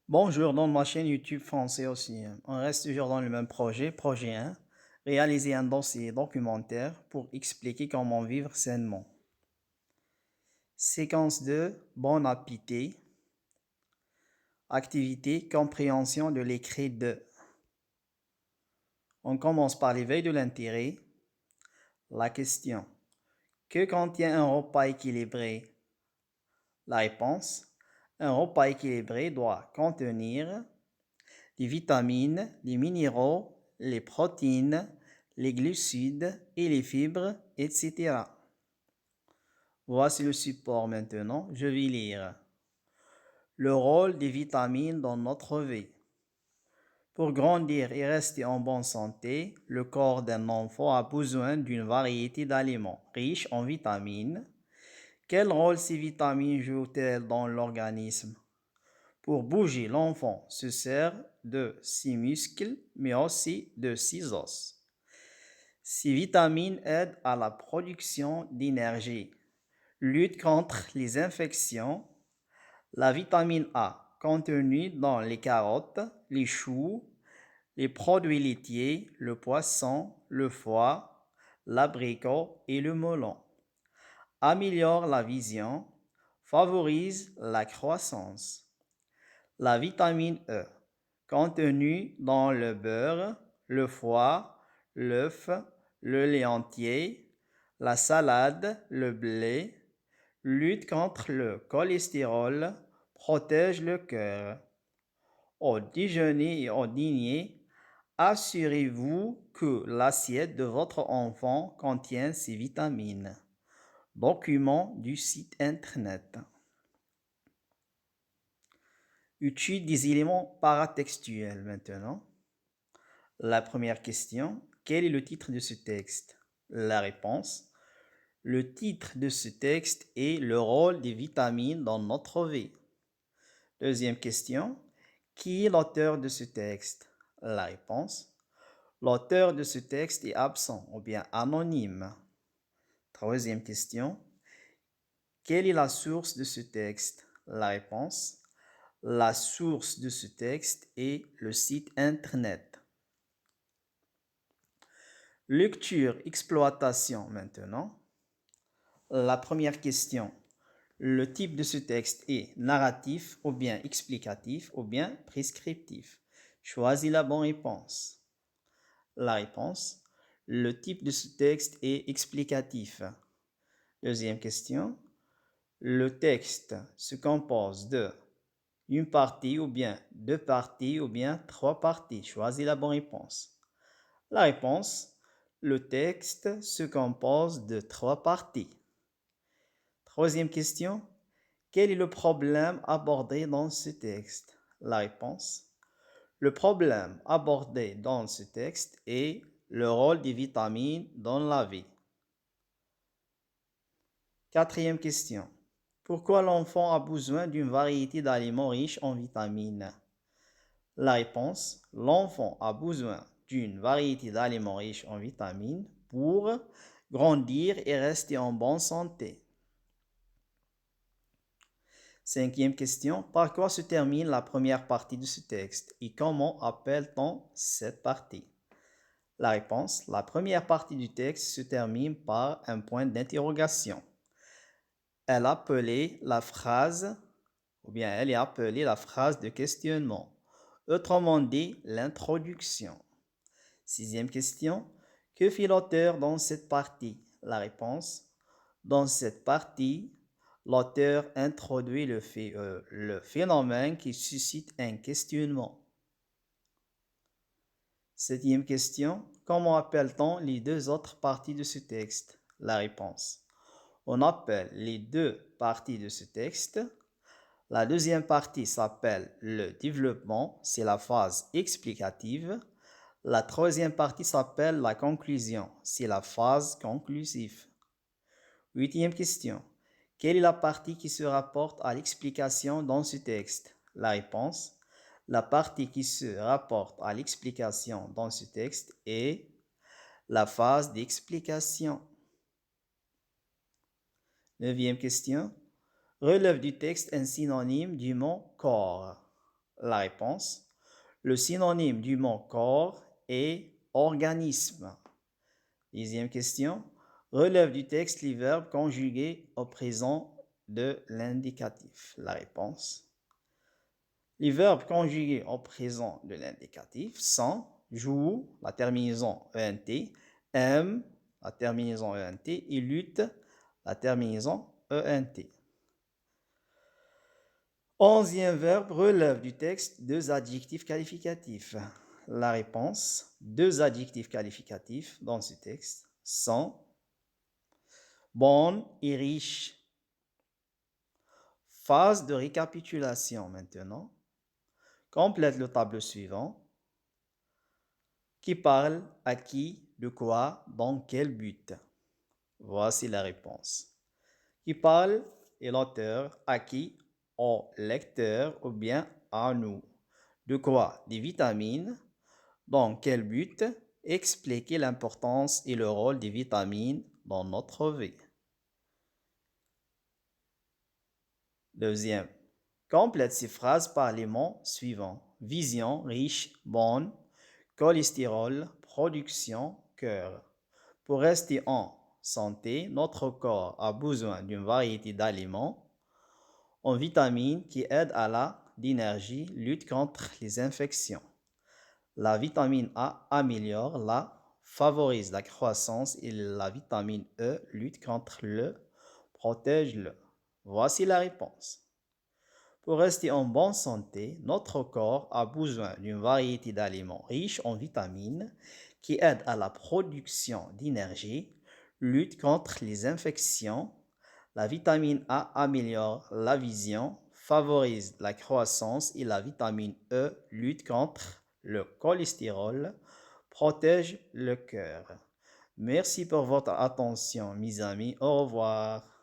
Bonjour, dans ma chaîne YouTube français aussi. On reste toujours dans le même projet 1, réaliser un dossier documentaire pour expliquer comment vivre sainement. Séquence 2, bon appétit. Activité, compréhension de l'écrit de. On commence par l'éveil de l'intérêt. La question, que contient un repas équilibré? La réponse, un repas équilibré doit contenir les vitamines, les minéraux, les protéines, les glucides et les fibres, etc. Voici le support maintenant. Je vais lire. Le rôle des vitamines dans notre vie. Pour grandir et rester en bonne santé, le corps d'un enfant a besoin d'une variété d'aliments riches en vitamines. Quel rôle ces vitamines jouent-elles dans l'organisme? Pour bouger, l'enfant se sert de ses muscles, mais aussi de ses os. Ces vitamines aident à la production d'énergie, luttent contre les infections. La vitamine A, contenue dans les carottes, les choux, les produits laitiers, le poisson, le foie, l'abricot et le melon, améliore la vision, favorise la croissance. La vitamine E, contenue dans le beurre, le foie, l'œuf, le lait entier, la salade, le blé, lutte contre le cholestérol, protège le cœur. Au déjeuner et au dîner, assurez-vous que l'assiette de votre enfant contient ces vitamines. Document du site internet. Étude des éléments paratextuels maintenant. La première question, quel est le titre de ce texte? La réponse, le titre de ce texte est le rôle des vitamines dans notre vie. Deuxième question, qui est l'auteur de ce texte? La réponse, l'auteur de ce texte est absent ou bien anonyme. Troisième question, quelle est la source de ce texte? La réponse, la source de ce texte est le site internet. Lecture, exploitation maintenant. La première question. Le type de ce texte est narratif ou bien explicatif ou bien prescriptif. Choisis la bonne réponse. La réponse. Le type de ce texte est explicatif. Deuxième question. Le texte se compose de une partie ou bien deux parties ou bien trois parties. Choisis la bonne réponse. La réponse. Le texte se compose de trois parties. Troisième question. Quel est le problème abordé dans ce texte? La réponse. Le problème abordé dans ce texte est le rôle des vitamines dans la vie. Quatrième question. Pourquoi l'enfant a besoin d'une variété d'aliments riches en vitamines? La réponse. L'enfant a besoin d'une variété d'aliments riches en vitamines pour grandir et rester en bonne santé. Cinquième question, par quoi se termine la première partie de ce texte et comment appelle-t-on cette partie? La réponse, la première partie du texte se termine par un point d'interrogation. Elle est appelée la phrase de questionnement. Autrement dit, l'introduction. Sixième question, que fit l'auteur dans cette partie? La réponse, dans cette partie, l'auteur introduit le phénomène qui suscite un questionnement. Septième question, comment appelle-t-on les deux autres parties de ce texte? La réponse, on appelle les deux parties de ce texte. La deuxième partie s'appelle le développement, c'est la phase explicative. La troisième partie s'appelle la conclusion, c'est la phase conclusive. Huitième question. Quelle est la partie qui se rapporte à l'explication dans ce texte? La réponse. La partie qui se rapporte à l'explication dans ce texte est la phase d'explication. Neuvième question. Relève du texte un synonyme du mot corps. La réponse. Le synonyme du mot corps est organisme. Dixième question. Relève du texte les verbes conjugués au présent de l'indicatif. La réponse. Les verbes conjugués au présent de l'indicatif sont joue, la terminaison ENT, aime, la terminaison ENT, et lutte, la terminaison ENT. Onzième verbe relève du texte deux adjectifs qualificatifs. La réponse, deux adjectifs qualificatifs dans ce texte sont bonne et riche. Phase de récapitulation maintenant. Complète le tableau suivant. Qui parle, à qui, de quoi, dans quel but? Voici la réponse. Qui parle est l'auteur, à qui, au lecteur ou bien à nous. De quoi? Des vitamines. Dans quel but? Expliquer l'importance et le rôle des vitamines dans notre vie. Deuxième. Complète ces phrases par les mots suivants. Vision, riche, bonne, cholestérol, production, cœur. Pour rester en santé, notre corps a besoin d'une variété d'aliments en vitamines qui aident à la d'énergie, lutte contre les infections. La vitamine A améliore favorise la croissance et la vitamine E lutte contre protège le. Voici la réponse. Pour rester en bonne santé, notre corps a besoin d'une variété d'aliments riches en vitamines qui aident à la production d'énergie, lutte contre les infections. La vitamine A améliore la vision, favorise la croissance et la vitamine E lutte contre le cholestérol, protège le cœur. Merci pour votre attention, mes amis. Au revoir.